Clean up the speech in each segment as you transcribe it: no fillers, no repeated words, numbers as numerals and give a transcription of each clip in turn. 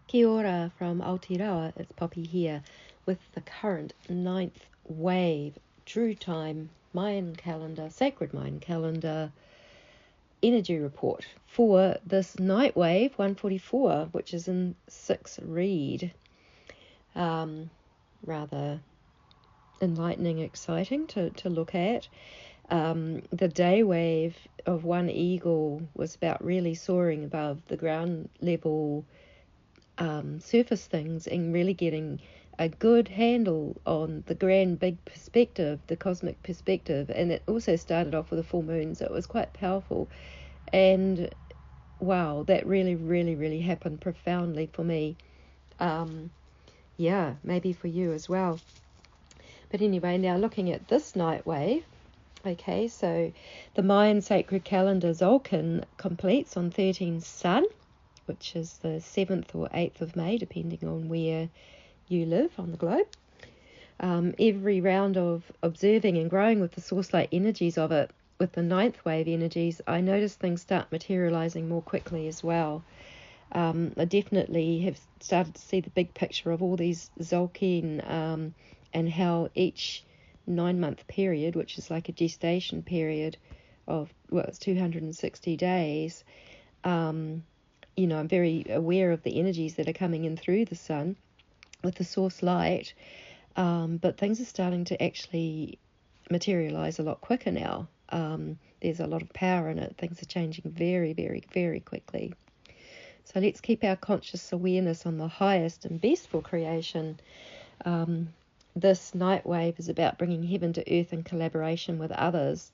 Kia ora from Aotearoa, it's Poppy here with the current 9th wave, true time, Mayan calendar, sacred Mayan calendar, energy report for this night wave 144, which is in 6 read. Rather enlightening, exciting to look at. The day wave of 1 eagle was about really soaring above the ground level surface things and really getting a good handle on the grand big perspective, the cosmic perspective. And it also started off with a full moon, so it was quite powerful. And wow, that really happened profoundly for me. Maybe for you as well. But anyway, now looking at this night wave, okay, so the Mayan sacred calendar Tzolkin completes on 13 Sun, which is the 7th or 8th of May, depending on where you live on the globe. Every round of observing and growing with the source light energies of it, with the 9th wave energies, I notice things start materializing more quickly as well. I definitely have started to see the big picture of all these Tzolkin and how each 9-month period, which is like a gestation period of, it's 260 days, I'm very aware of the energies that are coming in through the sun with the source light, but things are starting to actually materialize a lot quicker now. There's a lot of power in it. Things are changing very quickly. So let's keep our conscious awareness on the highest and best for creation. This night wave is about bringing heaven to earth in collaboration with others.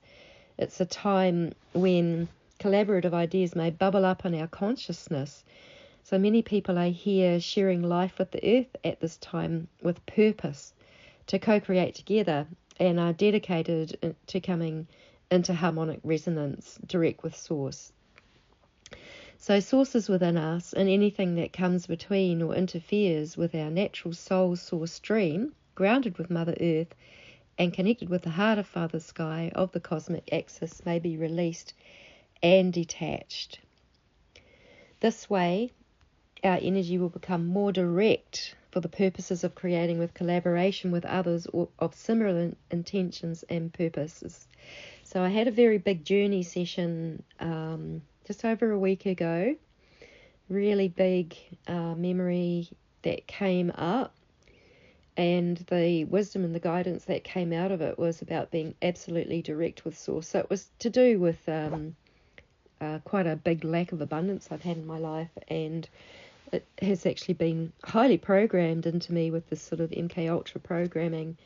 It's a time when collaborative ideas may bubble up in our consciousness. So many people are here sharing life with the earth at this time with purpose to co-create together and are dedicated to coming into harmonic resonance direct with source. So source is within us, and anything that comes between or interferes with our natural soul source stream, grounded with Mother Earth and connected with the heart of Father Sky of the cosmic axis, may be released and detached. This way, our energy will become more direct for the purposes of creating with collaboration with others or of similar intentions and purposes. So I had a very big journey session just over a week ago. Really big memory that came up, and the wisdom and the guidance that came out of it was about being absolutely direct with source. So it was to do with quite a big lack of abundance I've had in my life, and it has actually been highly programmed into me with this sort of MK Ultra programming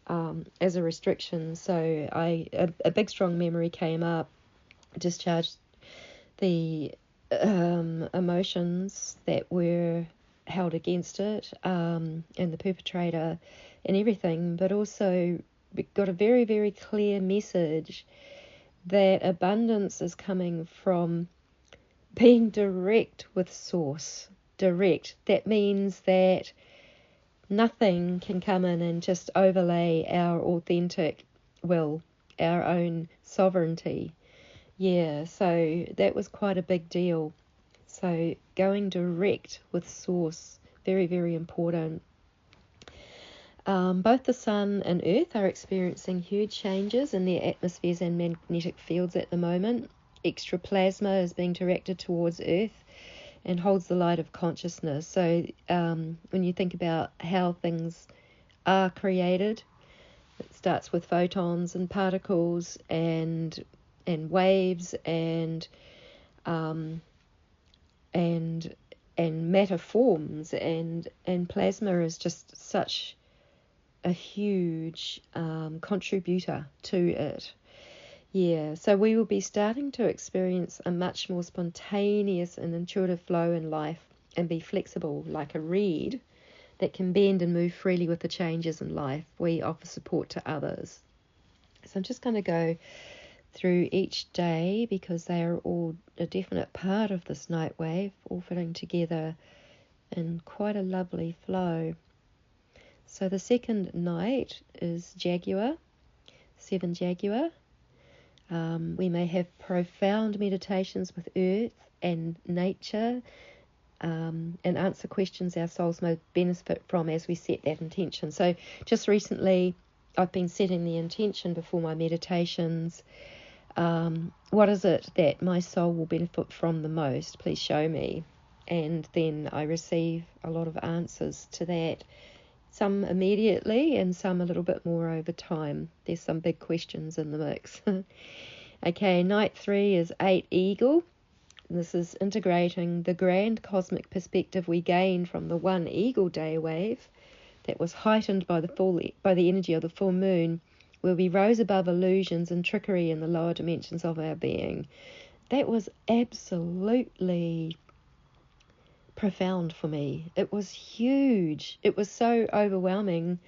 as a restriction. So a big strong memory came up, discharged the emotions that were held against it, and the perpetrator and everything, but also got a very clear message that abundance is coming from being direct with source. Direct. That means that nothing can come in and just overlay our authentic will, our own sovereignty. Yeah, so that was quite a big deal. So going direct with source, very important. Both the sun and earth are experiencing huge changes in their atmospheres and magnetic fields at the moment. Extra plasma is being directed towards earth and holds the light of consciousness. So when you think about how things are created, it starts with photons and particles and waves and matter forms, and plasma is just such a huge contributor to it. Yeah, so we will be starting to experience a much more spontaneous and intuitive flow in life and be flexible like a reed that can bend and move freely with the changes in life. We offer support to others. So I'm just going to go through each day because they are all a definite part of this night wave, all fitting together in quite a lovely flow. So the second night is Jaguar, 7 Jaguar. We may have profound meditations with earth and nature and answer questions our souls may benefit from as we set that intention. So just recently, I've been setting the intention before my meditations. What is it that my soul will benefit from the most? Please show me. And then I receive a lot of answers to that, some immediately and some a little bit more over time. There's some big questions in the mix. Okay, night 3 is 8 Eagle. This is integrating the grand cosmic perspective we gained from the 1 Eagle day wave that was heightened by the energy of the full moon, where we rose above illusions and trickery in the lower dimensions of our being. That was absolutely profound for me. It was huge. It was so overwhelming.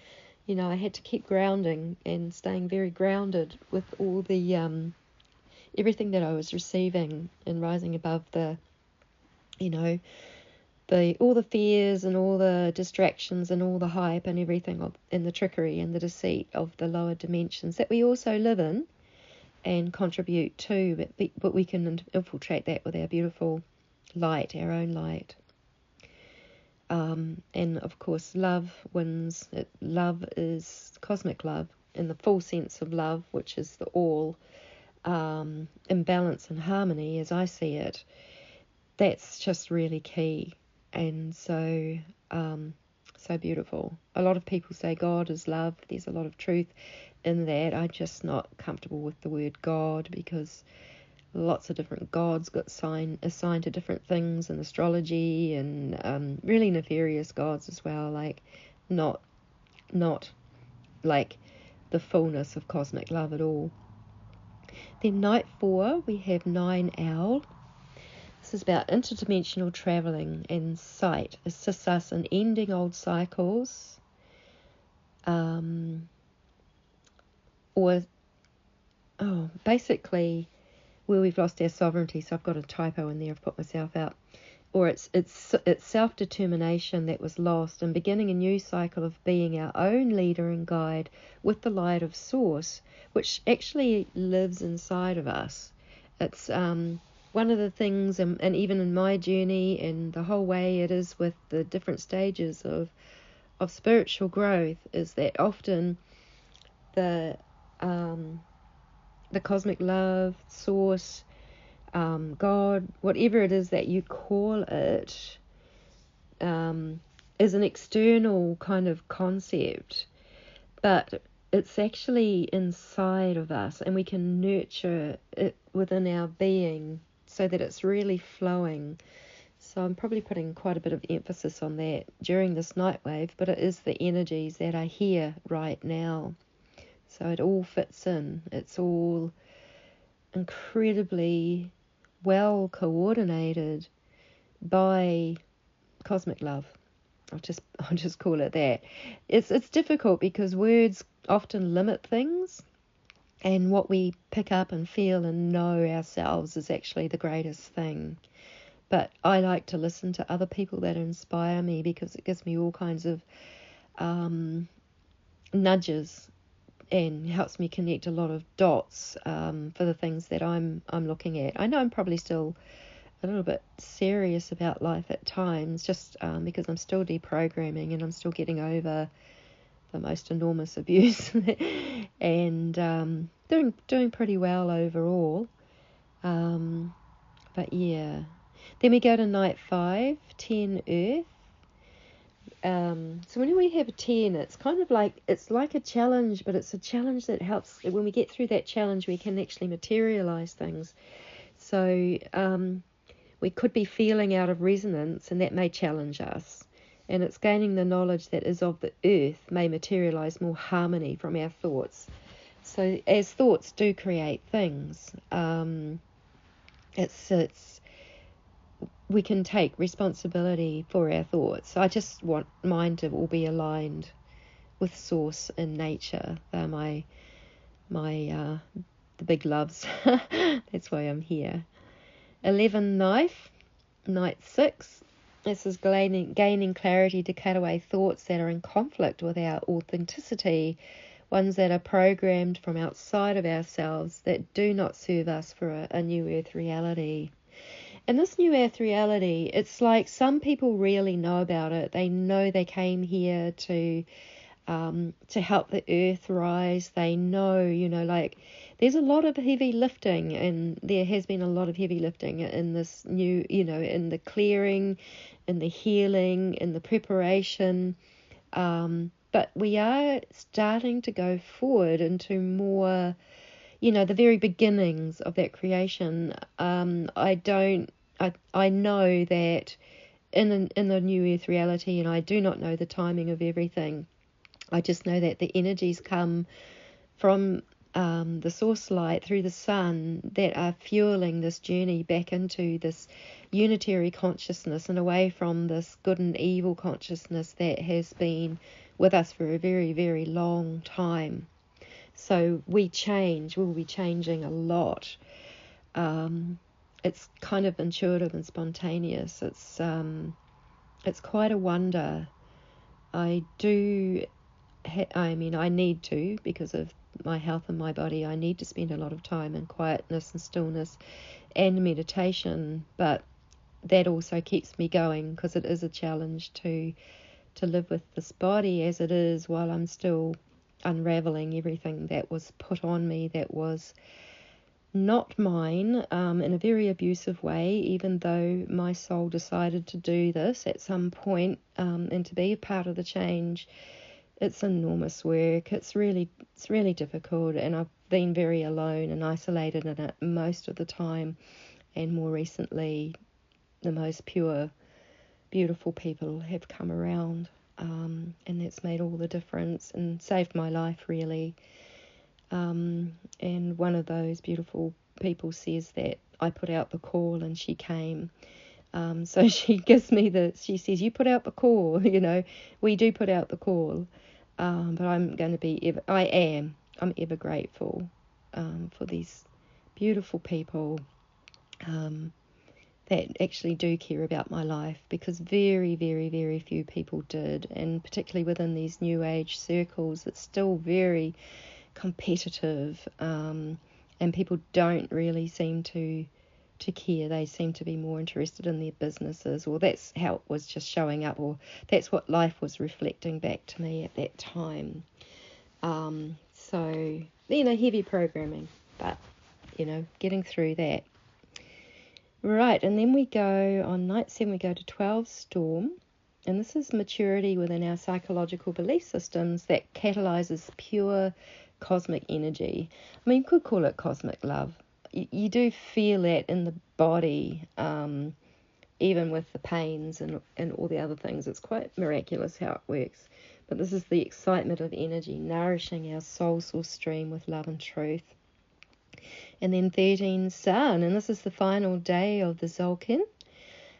You know, I had to keep grounding and staying very grounded with all the everything that I was receiving and rising above the, you know, all the fears and all the distractions and all the hype and everything and the trickery and the deceit of the lower dimensions that we also live in and contribute to, but we can infiltrate that with our beautiful light, our own light. And of course, love wins. Love is cosmic love in the full sense of love, which is the all, in balance and harmony as I see it. That's just really key. And so beautiful. A lot of people say God is love. There's a lot of truth in that. I'm just not comfortable with the word God, because lots of different gods got assigned to different things in astrology, and really nefarious gods as well, like not like the fullness of cosmic love at all. Then night 4, we have 9 Owl. This is about interdimensional travelling and sight. Assists us in ending old cycles, basically where we've lost our sovereignty. So I've got a typo in there. I've put myself out. Or it's self-determination that was lost, and beginning a new cycle of being our own leader and guide with the light of Source, which actually lives inside of us. It's one of the things, and even in my journey and the whole way it is with the different stages of spiritual growth, is that often the cosmic love, Source, God, whatever it is that you call it, is an external kind of concept, but it's actually inside of us, and we can nurture it within our being so that it's really flowing. So I'm probably putting quite a bit of emphasis on that during this night wave, but it is the energies that are here right now. So it all fits in. It's all incredibly well coordinated by cosmic love. I'll just call it that. It's difficult because words often limit things, and what we pick up and feel and know ourselves is actually the greatest thing. But I like to listen to other people that inspire me, because it gives me all kinds of nudges and helps me connect a lot of dots for the things that I'm looking at. I know I'm probably still a little bit serious about life at times, just because I'm still deprogramming and I'm still getting over the most enormous abuse and doing pretty well overall. But yeah. Then we go to night 5, 10 Earth. So when we have a 10, it's kind of like, it's like a challenge, but it's a challenge that helps. When we get through that challenge, we can actually materialize things. So we could be feeling out of resonance, and that may challenge us. And it's gaining the knowledge that is of the earth may materialize more harmony from our thoughts. So as thoughts do create things, we can take responsibility for our thoughts. I just want mine to all be aligned with Source and nature. They're my the big loves. That's why I'm here. 11 Knife, night 6. This is gaining clarity to cut away thoughts that are in conflict with our authenticity, ones that are programmed from outside of ourselves that do not serve us for a new earth reality. in this new earth reality, it's like some people really know about it. They know they came here to help the earth rise. They know, like there's a lot of heavy lifting, and there has been a lot of heavy lifting in this new, in the clearing, in the healing, in the preparation. But we are starting to go forward into more, the very beginnings of that creation. I know that in the new earth reality, and I do not know the timing of everything. I just know that the energies come from the source light through the sun that are fueling this journey back into this unitary consciousness and away from this good and evil consciousness that has been with us for a very, very long time. So we'll be changing a lot. It's kind of intuitive and spontaneous. It's quite a wonder. I need to, because of my health and my body, I need to spend a lot of time in quietness and stillness and meditation, but that also keeps me going, because it is a challenge to live with this body as it is while I'm still unraveling everything that was put on me that was not mine, in a very abusive way, even though my soul decided to do this at some point, and to be a part of the change. It's enormous work. It's really difficult, and I've been very alone and isolated in it most of the time. And more recently, the most pure, beautiful people have come around, and that's made all the difference and saved my life, really. And one of those beautiful people says that I put out the call and she came. So she gives me she says, you put out the call, we do put out the call. But I'm ever grateful for these beautiful people that actually do care about my life, because very, very, very few people did, and particularly within these new age circles, it's still very competitive, and people don't really seem to care. They seem to be more interested in their businesses, or that's how it was just showing up, or that's what life was reflecting back to me at that time. So heavy programming, but getting through that. Right, and then we go on night 7, we go to 12 storm, and this is maturity within our psychological belief systems that catalyzes pure cosmic energy. I mean, you could call it cosmic love. You do feel that in the body, even with the pains and all the other things. It's quite miraculous how it works. But this is the excitement of energy, nourishing our soul source stream with love and truth. And then 13 sun, and this is the final day of the Tzolkin.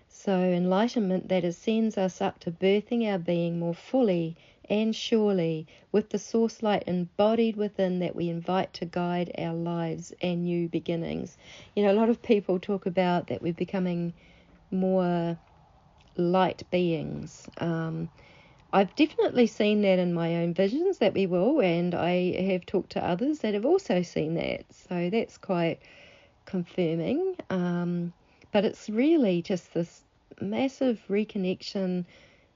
So enlightenment that ascends us up to birthing our being more fully and surely, with the source light embodied within that we invite to guide our lives and new beginnings. A lot of people talk about that we're becoming more light beings. I've definitely seen that in my own visions that we will, and I have talked to others that have also seen that. So that's quite confirming. But it's really just this massive reconnection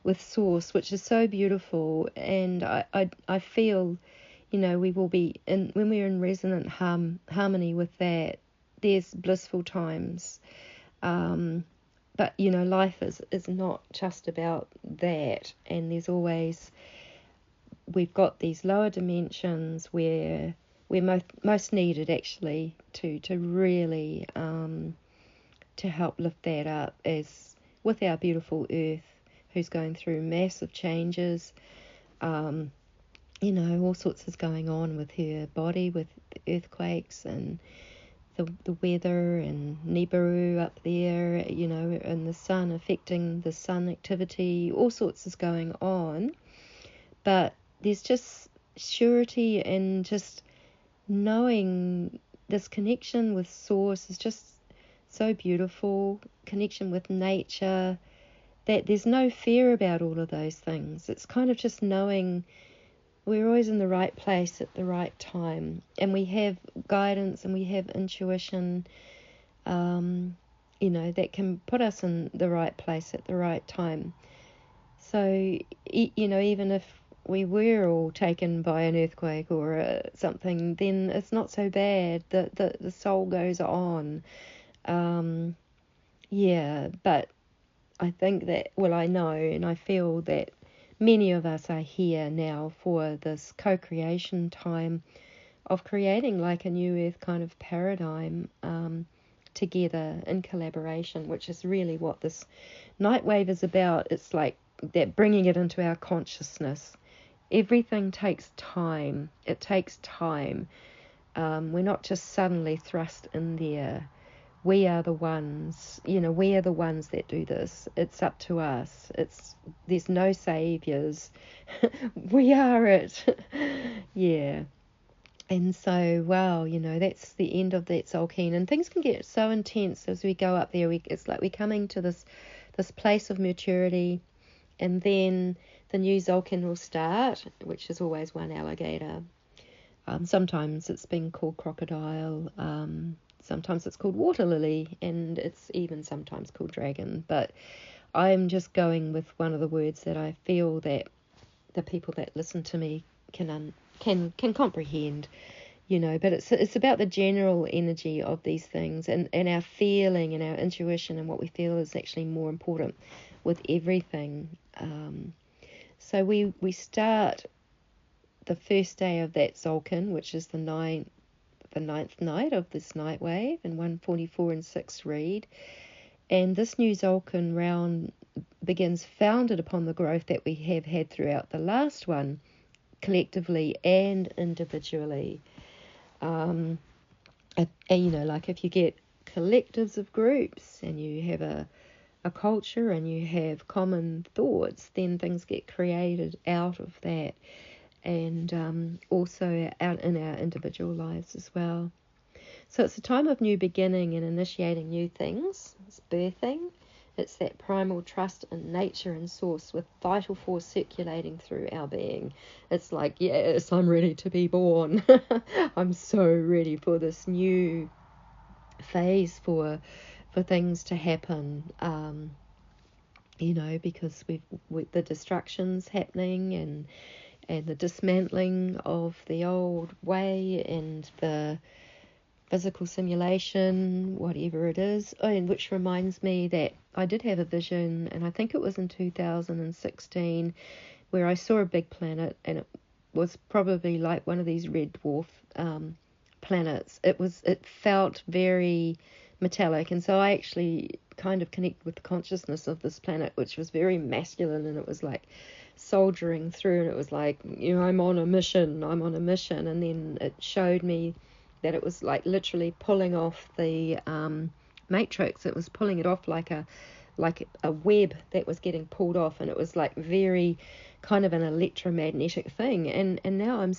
with Source, which is so beautiful, and I feel, we will be when we're in resonant harmony with that, there's blissful times. But life is not just about that, and there's always, we've got these lower dimensions where we're most needed actually to really to help lift that up, as with our beautiful Earth, who's going through massive changes. All sorts is going on with her body, with earthquakes and the weather, and Nibiru up there, and the sun affecting the sun activity. All sorts is going on. But there's just surety, and just knowing this connection with Source is just so beautiful. Connection with nature, that there's no fear about all of those things. It's kind of just knowing we're always in the right place at the right time, and we have guidance and we have intuition, and that can put us in the right place at the right time. So, even if we were all taken by an earthquake or something, then it's not so bad. The soul goes on. But I think that, I know and I feel that many of us are here now for this co-creation time of creating like a new earth kind of paradigm together in collaboration, which is really what this NIGHTWAVE is about. It's like that, bringing it into our consciousness. Everything takes time. It takes time. We're not just suddenly thrust in there. We are the ones, we are the ones that do this. It's up to us. There's no saviors. We are it. Yeah. And so, wow, that's the end of that Tzolkin. And things can get so intense as we go up there. It's like we're coming to this place of maturity. And then the new Tzolkin will start, which is always one alligator. Sometimes it's been called crocodile. Sometimes it's called water lily. And it's even sometimes called dragon. But I'm just going with one of the words that I feel that the people that listen to me can comprehend, but it's about the general energy of these things, and our feeling and our intuition, and what we feel is actually more important with everything. So we start the first day of that Tzolkin, which is the ninth night of this NIGHTWAVE, and 144 and 6 read. And this new Tzolkin round begins founded upon the growth that we have had throughout the last one, collectively and individually. Like if you get collectives of groups and you have a culture and you have common thoughts, then things get created out of that, and also out in our individual lives as well. So it's a time of new beginning and initiating new things. It's birthing. It's that primal trust in nature and source with vital force circulating through our being. It's like, yes, I'm ready to be born. I'm so ready for this new phase, for things to happen. Because with the destructions happening and the dismantling of the old way and the physical simulation, whatever it is, and which reminds me that I did have a vision, and I think it was in 2016, where I saw a big planet, and it was probably like one of these red dwarf planets. It felt very metallic, and so I actually kind of connected with the consciousness of this planet, which was very masculine, and it was like soldiering through, and it was like, I'm on a mission, and then it showed me that it was like literally pulling off the matrix. It was pulling it off like a web that was getting pulled off, and it was like very kind of an electromagnetic thing. And now I'm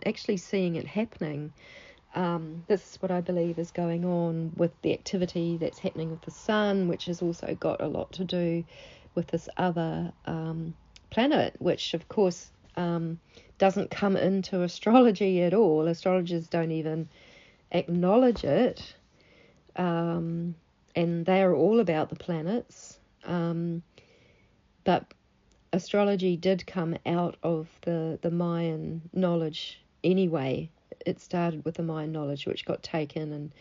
actually seeing it happening. This is what I believe is going on with the activity that's happening with the sun, which has also got a lot to do with this other planet, which of course doesn't come into astrology at all. Astrologers don't even acknowledge it, and they are all about the planets. But astrology did come out of the Mayan knowledge anyway. It started with the Mayan knowledge, which got taken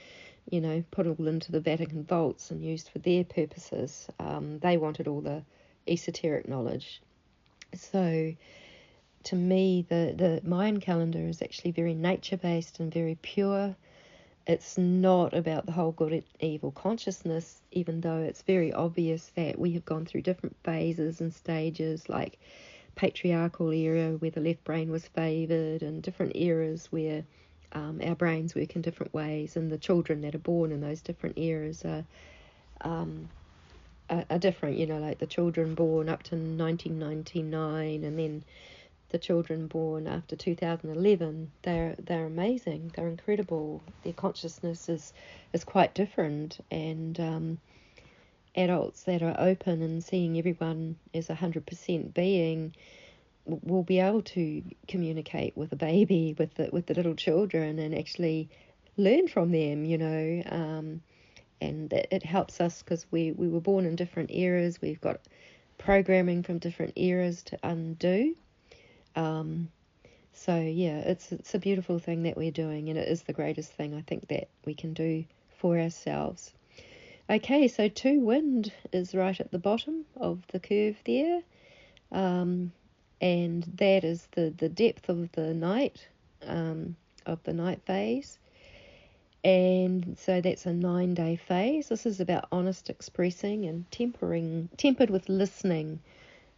and put all into the Vatican vaults and used for their purposes. They wanted all the esoteric knowledge. So to me, the Mayan calendar is actually very nature-based and very pure. It's not about the whole good and evil consciousness, even though it's very obvious that we have gone through different phases and stages, like patriarchal era where the left brain was favoured, and different eras where our brains work in different ways, and the children that are born in those different eras are different. Like the children born up to 1999, and then the children born after 2011, they're amazing. They're incredible. Their consciousness is quite different, and adults that are open and seeing everyone as 100% being will be able to communicate with a baby, with the little children, and actually learn from them, and it helps us because we were born in different eras. We've got programming from different eras to undo. So yeah, it's a beautiful thing that we're doing, and it is the greatest thing I think that we can do for ourselves. Okay, so 2 wind is right at the bottom of the curve there, and that is the depth of the night phase. And so that's a 9-day phase. This is about honest expressing and tempered with listening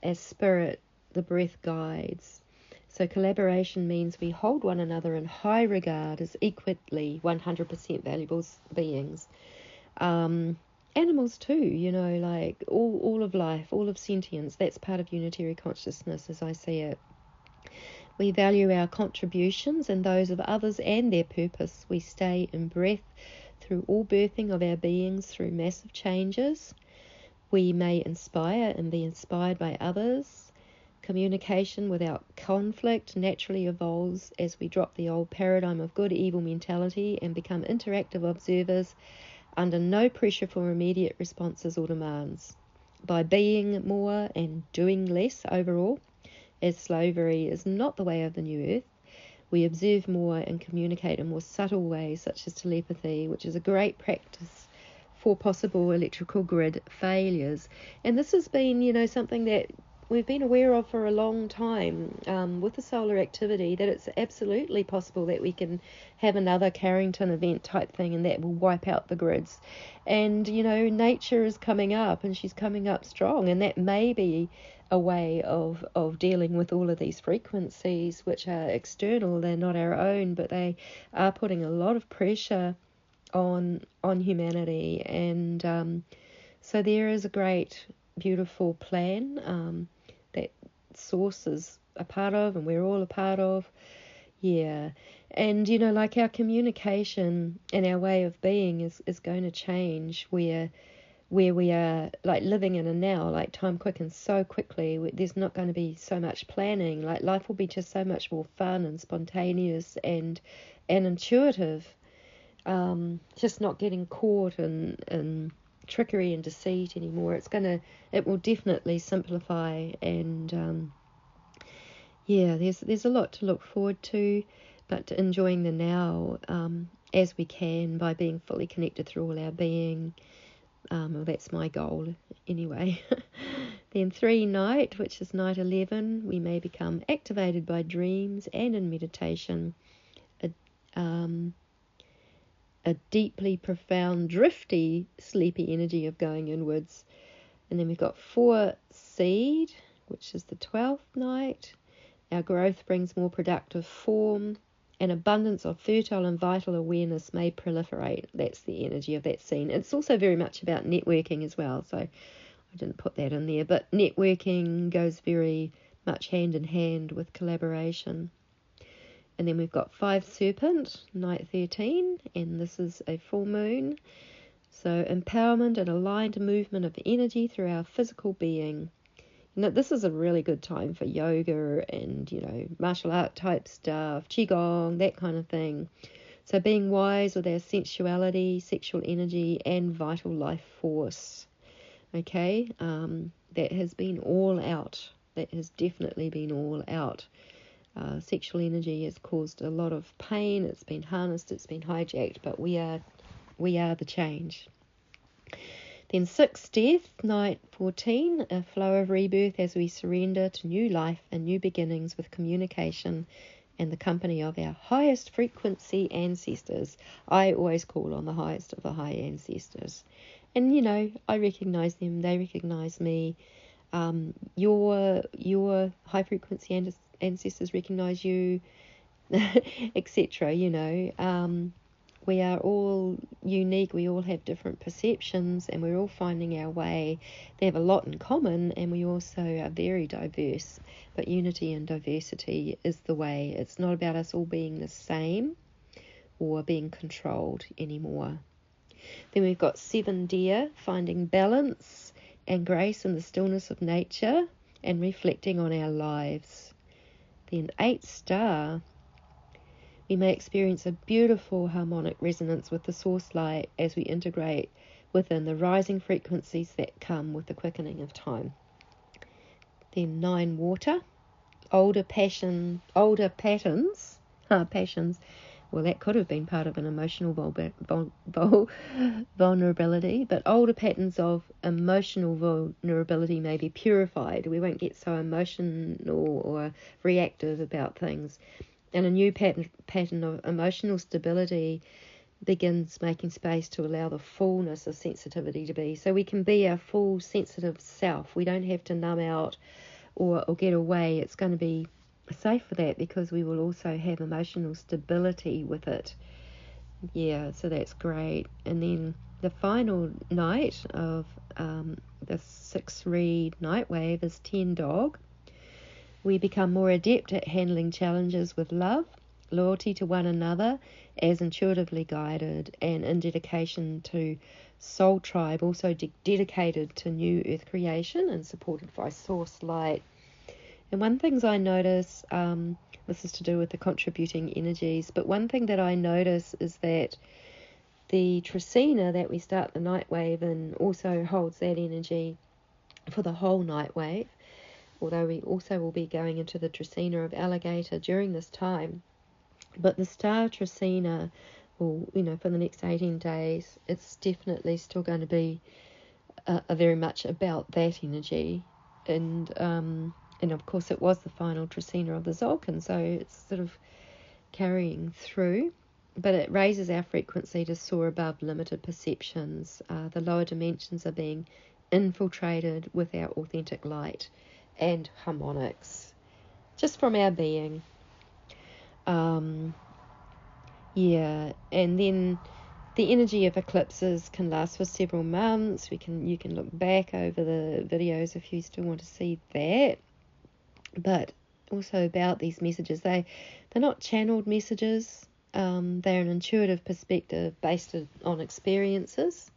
as spirit, the breath, guides. So collaboration means we hold one another in high regard as equally 100% valuable beings. Animals too, like all of life, all of sentience, that's part of unitary consciousness as I see it. We value our contributions and those of others and their purpose. We stay in breath through all birthing of our beings through massive changes. We may inspire and be inspired by others. Communication without conflict naturally evolves as we drop the old paradigm of good-evil mentality and become interactive observers under no pressure for immediate responses or demands. By being more and doing less overall, as slavery is not the way of the new earth, we observe more and communicate in more subtle ways, such as telepathy, which is a great practice for possible electrical grid failures. And this has been, something that we've been aware of for a long time with the solar activity, that it's absolutely possible that we can have another Carrington event type thing and that will wipe out the grids. And, nature is coming up, and she's coming up strong, and that may be a way of dealing with all of these frequencies which are external. They're not our own, but they are putting a lot of pressure on humanity. And so there is a great, beautiful plan that Source is a part of, and we're all a part of. Yeah. And, like our communication and our way of being is going to change where we are like living in a now, like time quickens so quickly. There's not going to be so much planning. Like life will be just so much more fun and spontaneous and intuitive. Just not getting caught in trickery and deceit anymore. It will definitely simplify, and there's a lot to look forward to, but enjoying the now as we can by being fully connected through all our being. Well, that's my goal anyway. Then 3 night, which is night 11, we may become activated by dreams and in meditation. A deeply profound, drifty, sleepy energy of going inwards. And then we've got 4 seed, which is the 12th night. Our growth brings more productive form. An abundance of fertile and vital awareness may proliferate. That's the energy of that scene. It's also very much about networking as well, so I didn't put that in there. But networking goes very much hand in hand with collaboration. And then we've got 5 serpent, night 13, and this is a full moon. So empowerment and aligned movement of energy through our physical being. This is a really good time for yoga and, martial art type stuff, qigong, that kind of thing. So being wise with our sensuality, sexual energy, and vital life force. Okay, that has been all out. That has definitely been all out. Sexual energy has caused a lot of pain. It's been harnessed, it's been hijacked, but we are the change. Then 6 death, night 14, a flow of rebirth as we surrender to new life and new beginnings with communication and the company of our highest frequency ancestors. I always call on the highest of the high ancestors. And, I recognize them, they recognize me. Your high frequency ancestors recognize you, etc. We are all unique, we all have different perceptions, and we're all finding our way. They have a lot in common, and we also are very diverse, but unity and diversity is the way. It's not about us all being the same or being controlled anymore. Then we've got 7 deer, finding balance and grace in the stillness of nature and reflecting on our lives. Then 8 star, We may experience a beautiful harmonic resonance with the source light as we integrate within the rising frequencies that come with the quickening of time. Then 9, water. Older patterns. Well, that could have been part of an emotional vulnerability, but older patterns of emotional vulnerability may be purified. We won't get so emotional or reactive about things. And a new pattern of emotional stability begins making space to allow the fullness of sensitivity to be. So we can be our full sensitive self. We don't have to numb out or get away. It's going to be safe for that because we will also have emotional stability with it. Yeah, so that's great. And then the final night of the 6 read NIGHTWAVE is 10, dog. We become more adept at handling challenges with love, loyalty to one another as intuitively guided, and in dedication to soul tribe, also dedicated to new earth creation and supported by source light. And one thing I notice, this is to do with the contributing energies, but one thing that I notice is that the Tracina that we start the NIGHTWAVE in also holds that energy for the whole NIGHTWAVE, although we also will be going into the Tracina of Alligator during this time. But the star Tracina, well, for the next 18 days, it's definitely still going to be very much about that energy. And of course it was the final Tracina of the Tzolkin, so it's sort of carrying through. But it raises our frequency to soar above limited perceptions. The lower dimensions are being infiltrated with our authentic light and harmonics, just from our being. And then the energy of eclipses can last for several months. You can look back over the videos if you still want to see that. But also about these messages, they're not channeled messages. They're an intuitive perspective based on experiences.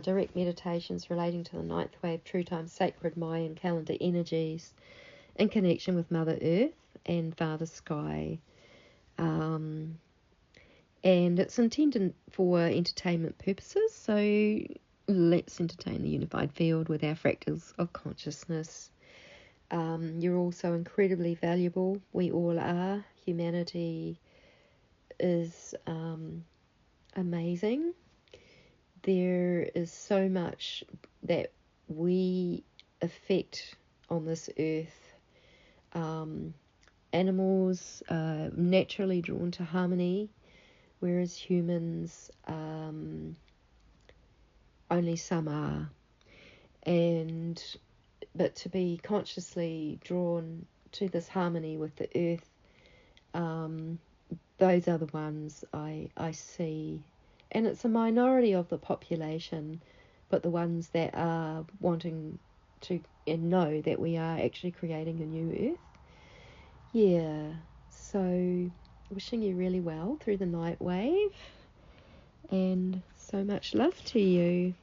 Direct meditations relating to the ninth wave, true time, sacred Mayan calendar energies in connection with Mother Earth and Father Sky. And it's intended for entertainment purposes, so let's entertain the unified field with our fractals of consciousness. You're also incredibly valuable. We all are. Humanity is amazing. There is so much that we affect on this earth. Animals are naturally drawn to harmony, whereas humans, only some are. But to be consciously drawn to this harmony with the earth, those are the ones I see. And it's a minority of the population, but the ones that are wanting to and know that we are actually creating a new earth. Yeah, so wishing you really well through the NIGHTWAVE, and so much love to you.